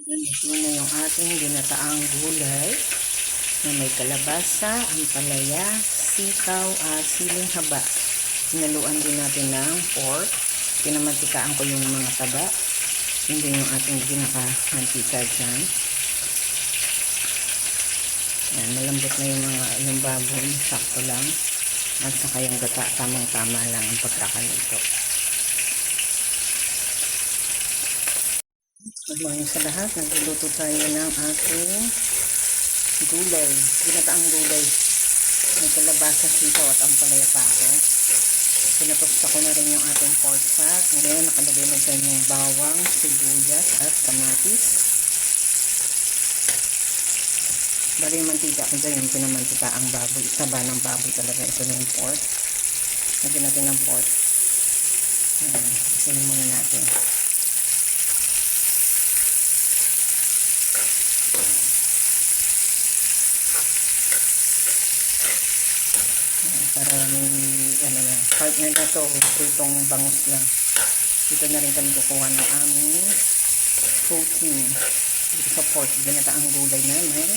Ito na yung ating ginataang gulay na may kalabasa, ampalaya, sitaw at siling haba. Sinaluan din natin ng pork. Pinamantikaan ko yung mga taba. Yun din yung ating ginaka-mantika dyan. Yan, malambot na yung baboy. Sakto lang. At saka yung gata, tamang-tama lang ang pagkakaluto. Good morning sa lahat. Nagluluto tayo ng ating gulay. Ginataang gulay. May kalabasa, sitaw at ampalaya pa ako. Pinatosta ko na rin yung ating pork fat. Ngayon nakalagay na dyan yung bawang, sibuyas at kamatis. Bali yung mantika ko dyan yung pinamantika ang baboy. Taba ng baboy talaga. Ito na yung pork. Lagyan natin ng pork. Isinin muna natin. Para may partner na to, pritong bangus lang. Dito na rin kami kukuha ng aming protein dito sa pork. Ginataang gulay na may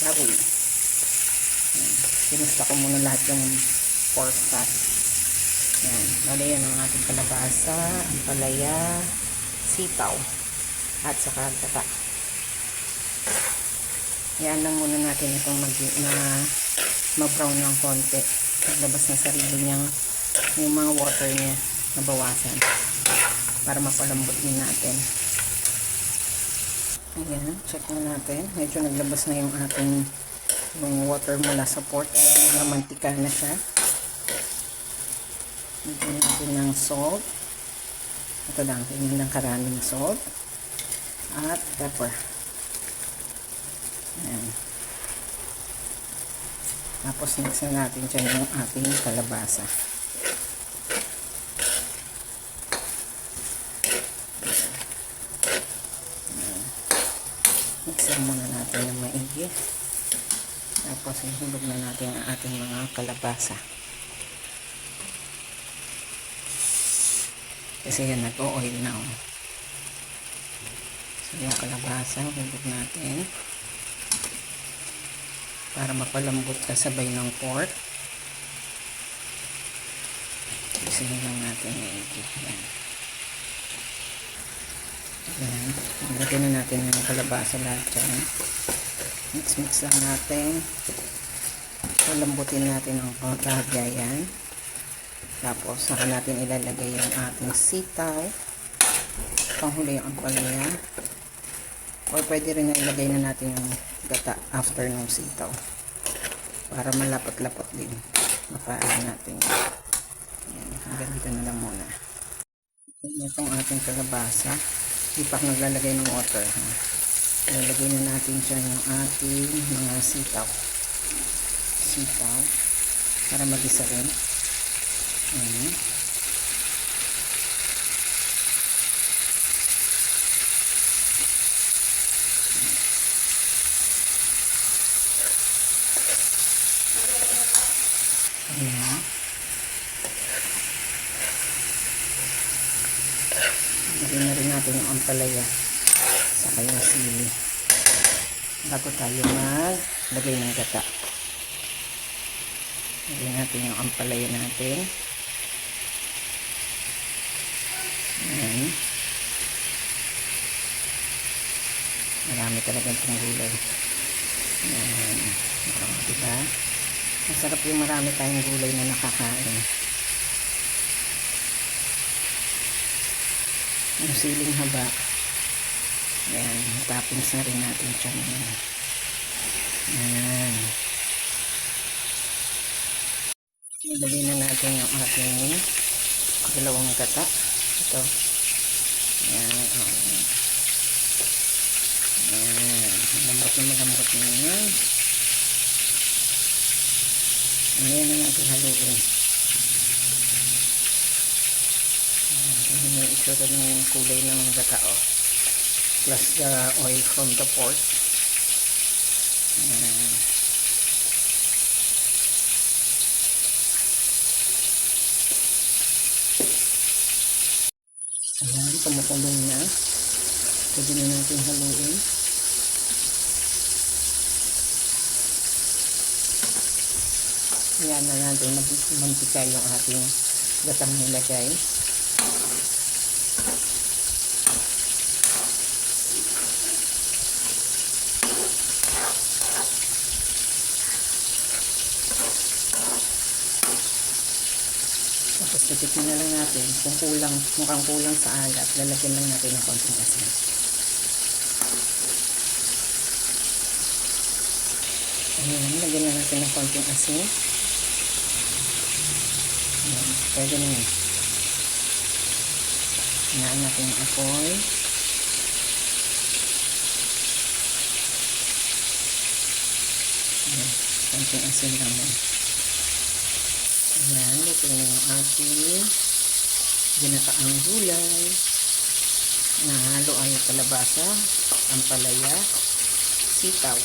baboy. Sinusta ko muna lahat yung pork fat. Yan. Bali yan ang ating kalabasa, ampalaya, sitaw at saka gata. Yan lang muna natin itong ma-brown ng konti. Naglabas na sarili niyang yung mga water niya nabawasan para mapalambot din natin. Ayan, check na natin. Medyo naglabas na yung ating yung water mula sa pork. Ayan, mantika na siya. Lagyan natin ng salt. Ito lang, tingnan lang karaming salt. At pepper. Ayan. Tapos mix na natin dyan yung ating kalabasa. Mixer muna natin ng maigi. Tapos ihulog na natin ang ating mga kalabasa. Kasi yan nag-o-oil na. So yung kalabasa, hulog natin. Para mapalambot kasabay ng pork. Isihin lang natin maigi. Yan. Ayan. Ilagay na natin yung kalabasa lahat dyan. Mix lang natin. Palambutin natin ang pagkahagya yan. Tapos saka natin ilalagay yung ating sitaw. Panghuli yung ampalaya. O pwede rin na ilagay na natin yung gata after ng sitaw. Para malapot-lapot din. Mapaan natin. Ayan. Hanggang dito na lang muna. Itong ating kalabasa. Hindi pa naglalagay ng water. Ilalagay na natin dyan yung ating mga sitaw. Sitaw. Para mag-isa rin. Ayan. Ayan. Lagyan na rin natin yung ampalaya saka yung sili bago tayo maglagay ng gata. Lagyan natin yung ampalaya natin. Ayan. Marami talaga itong gulay. Ayan. Diba? Masarap yung marami tayong gulay na nakakain. Yung siling haba. Ayan. Toppings na rin natin dyan. Ayan. Nilagay na natin yung ating dalawang gata. Ito. Ayan. Ayan. Malambot na yan. Ayan na natin haluin. Ayan yung itsura ng kulay ng gata. Plus the oil from the pork. Ayan. Ayan, kumukulong na. Pwede na natin haluin. Yan na natin magmantika yung ating gatang nilagay. Tapos titikman na lang natin kung kulang, mukhang kulang sa alat, lalagyan lang natin ng konting asin. Ayan, lagyan na natin ng konting asin. Ayan, pwede na yun. Hinaan natin yung apoy. Ayan, konting asin lang mo. Ayan, ito yung ating ginataang gulay. Nahalo ay kalabasa, ampalaya, sitaw.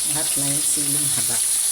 Lahat may siling haba.